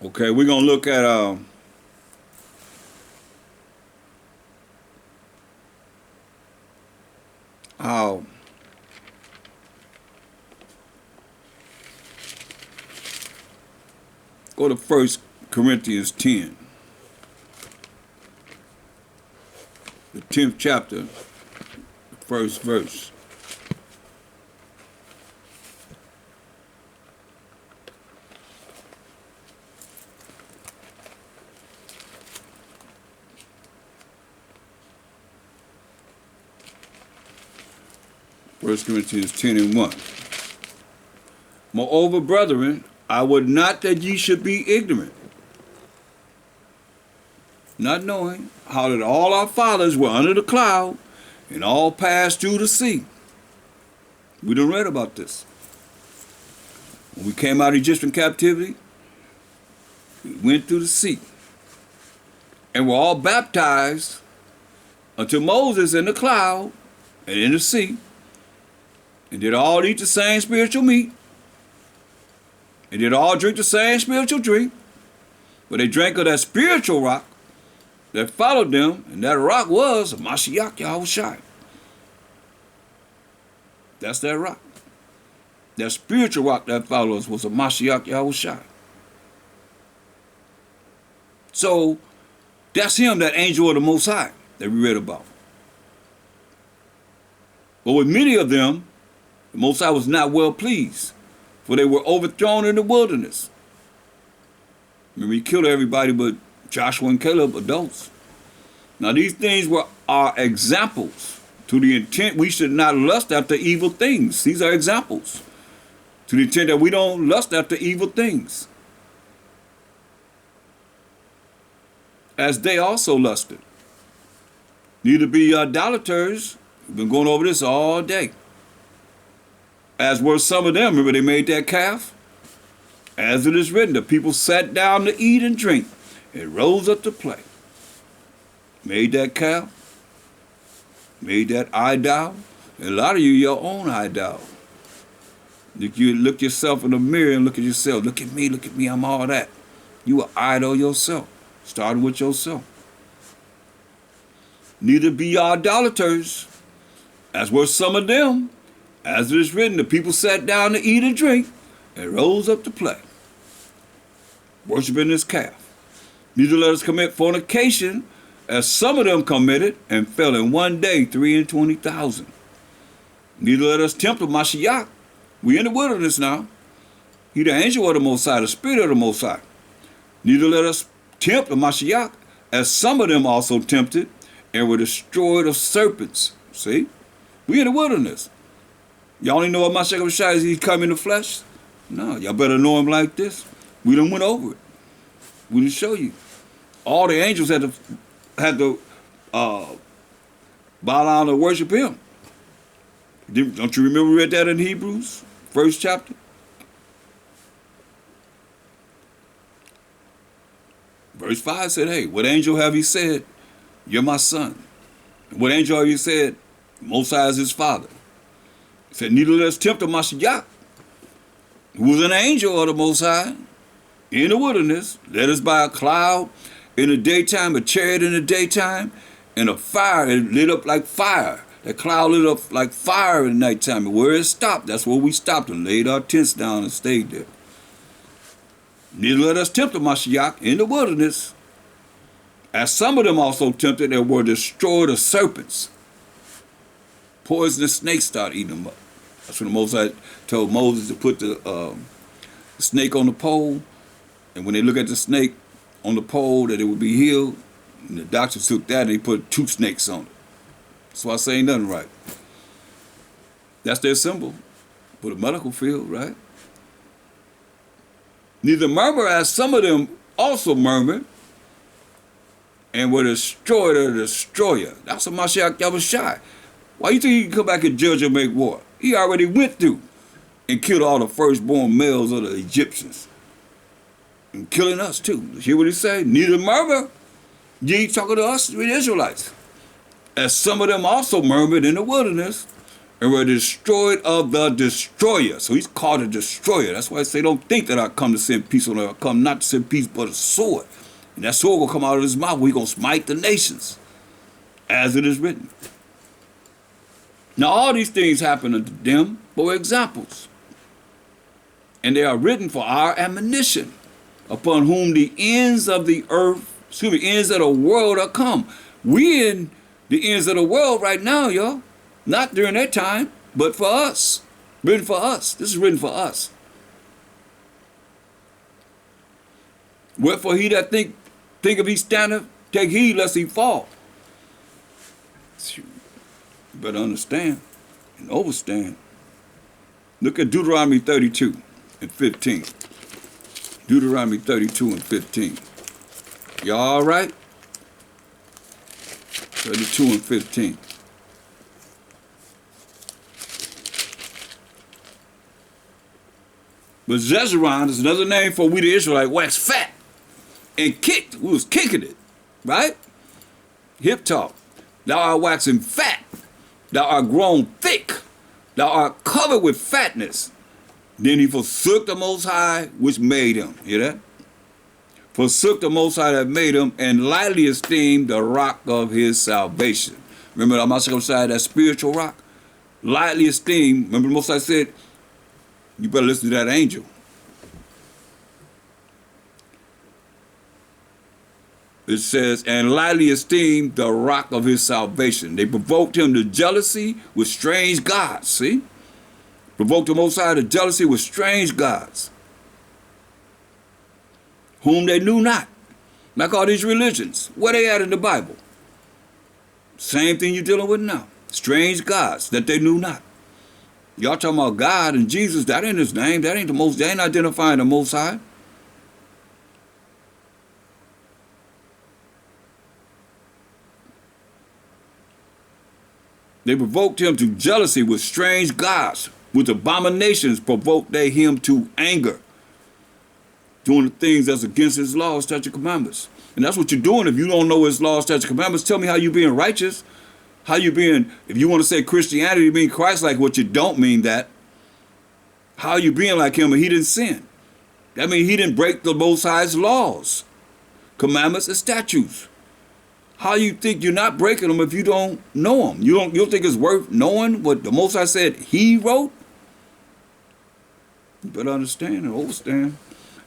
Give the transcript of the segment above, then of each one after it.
Okay, we're gonna look at how go to First Corinthians 10, the 10th chapter, the first verse. First Corinthians 10 and 1. Moreover, brethren, I would not that ye should be ignorant, not knowing how that all our fathers were under the cloud and all passed through the sea. We done read about this. When we came out of Egyptian captivity, we went through the sea and were all baptized unto Moses in the cloud and in the sea, and did all eat the same spiritual meat, and did all drink the same spiritual drink, but they drank of that spiritual rock that followed them, and that rock was Mashiach Yahushai. That's that rock. That spiritual rock that followed us was a Mashiach Yahushai. So that's him, that angel of the Most High that we read about. But with many of them, the Most High was not well pleased, for they were overthrown in the wilderness. Remember, he killed everybody but Joshua and Caleb, adults. Now these things were our examples to the intent we should not lust after evil things. These are examples to the intent that we don't lust after evil things, as they also lusted. Neither be idolaters. We've been going over this all day. As were some of them. Remember, they made that calf? As it is written, the people sat down to eat and drink and rose up to play. Made that calf, made that idol, and a lot of you, your own idol. You look yourself in the mirror and look at yourself. Look at me, I'm all that. You an idol yourself, starting with yourself. Neither be idolaters, as were some of them. As it is written, the people sat down to eat and drink and rose up to play, worshiping this calf. Neither let us commit fornication, as some of them committed and fell in one day 23,000. Neither let us tempt the Mashiach. We in the wilderness now. He the angel of the Most High, the spirit of the Most High. Neither let us tempt the Mashiach, as some of them also tempted and were destroyed of serpents. See? We in the wilderness. Y'all only know what Mashiach is, he come in the flesh? No, y'all better know him like this. We done went over it. We done show you. All the angels had to bow down and worship him. Don't you remember we read that in Hebrews, first chapter? Verse 5 said, hey, what angel have you said, you're my son? What angel have you said, Most High is his father? He said, neither let us tempt the Mashiach, who was an angel of the Most High, in the wilderness, led us by a cloud in the daytime, a chariot in the daytime, and a fire. It lit up like fire. That cloud lit up like fire in the nighttime. And where it stopped, that's where we stopped and laid our tents down and stayed there. Neither let us tempt the Mashiach in the wilderness, as some of them also tempted and were destroyed of serpents. Poisonous snakes started eating them up. That's when the Most High told Moses to put the snake on the pole, and when they look at the snake on the pole, that it would be healed. And the doctors took that and they put 2 snakes on it. That's why I say ain't nothing right. That's their symbol for the medical field, right? Neither murmur, as some of them also murmured and were destroyed of the destroyer. That's a Mashiach Yahushai. Why you think he can come back and judge and make war? He already went through and killed all the firstborn males of the Egyptians. And killing us too. Hear what he said? Neither murmur, ye talking to us, the Israelites. As some of them also murmured in the wilderness, and were destroyed of the destroyer. So he's called a destroyer. That's why I say, don't think that I come to send peace on earth. I come not to send peace, but a sword. And that sword will come out of his mouth. We're going to smite the nations, as it is written. Now, all these things happen unto them for examples. And they are written for our admonition, upon whom the ends of the earth, ends of the world are come. We in the ends of the world right now, y'all. Not during that time, but for us. Written for us. This is written for us. Wherefore he that think he standeth, take heed lest he fall. You better understand and overstand. Look at Deuteronomy 32 and 15. Deuteronomy 32 and 15. Y'all all right? 32 and 15. But Jezreel is another name for we the Israelites waxed fat and kicked. We was kicking it, right? Hip talk. Thou art waxing fat. Thou art grown thick. Thou art covered with fatness. Then he forsook the Most High, which made him. Hear that? Forsook the Most High that made him, and lightly esteemed the rock of his salvation. Remember, I'm not circumcised, that spiritual rock? Lightly esteemed. Remember, the Most High said, you better listen to that angel. It says, and lightly esteemed the rock of his salvation. They provoked him to jealousy with strange gods. See? Provoked the Most High to jealousy with strange gods, whom they knew not. Like all these religions. Where they at in the Bible? Same thing you're dealing with now. Strange gods that they knew not. Y'all talking about God and Jesus, that ain't his name. That ain't the most, they ain't identifying the Most High. They provoked him to jealousy with strange gods. With abominations provoked they him to anger. Doing the things that's against his laws, statutes, commandments. And that's what you're doing. If you don't know his laws, statutes, commandments, tell me how you being righteous. How you being, if you want to say Christianity, you mean Christ-like, what you don't mean that. How you being like him and he didn't sin? That means he didn't break the Most High's laws, commandments, and statutes. How you think you're not breaking them if you don't know them? You don't think it's worth knowing what the Most High said he wrote? You better understand and understand.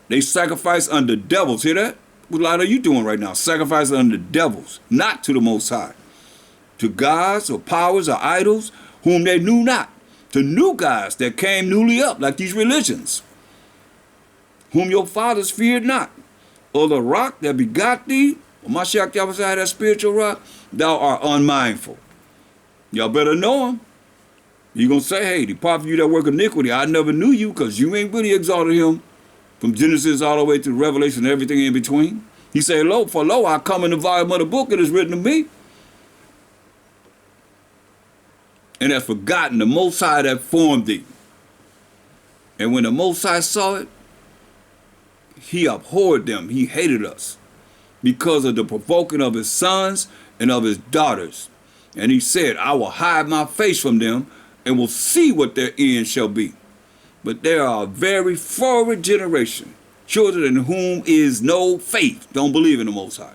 They sacrifice unto devils. Hear that? What a lot are you doing right now? Sacrifice unto devils, not to the Most High. To gods or powers or idols whom they knew not. To new gods that came newly up, like these religions, whom your fathers feared not. Or the rock that begot thee, or Mashiach Yahushua, that spiritual rock, thou art unmindful. Y'all better know him. You're going to say, hey, depart from you that work iniquity. I never knew you, because you ain't really exalted him from Genesis all the way to Revelation and everything in between. He said, lo, for lo, I come in the volume of the book, it is written to me. And has forgotten the Most High that formed thee. And when the Most High saw it, he abhorred them. He hated us because of the provoking of his sons and of his daughters. And he said, I will hide my face from them and will see what their end shall be. But they are a very forward generation, children in whom is no faith. Don't believe in the Most High.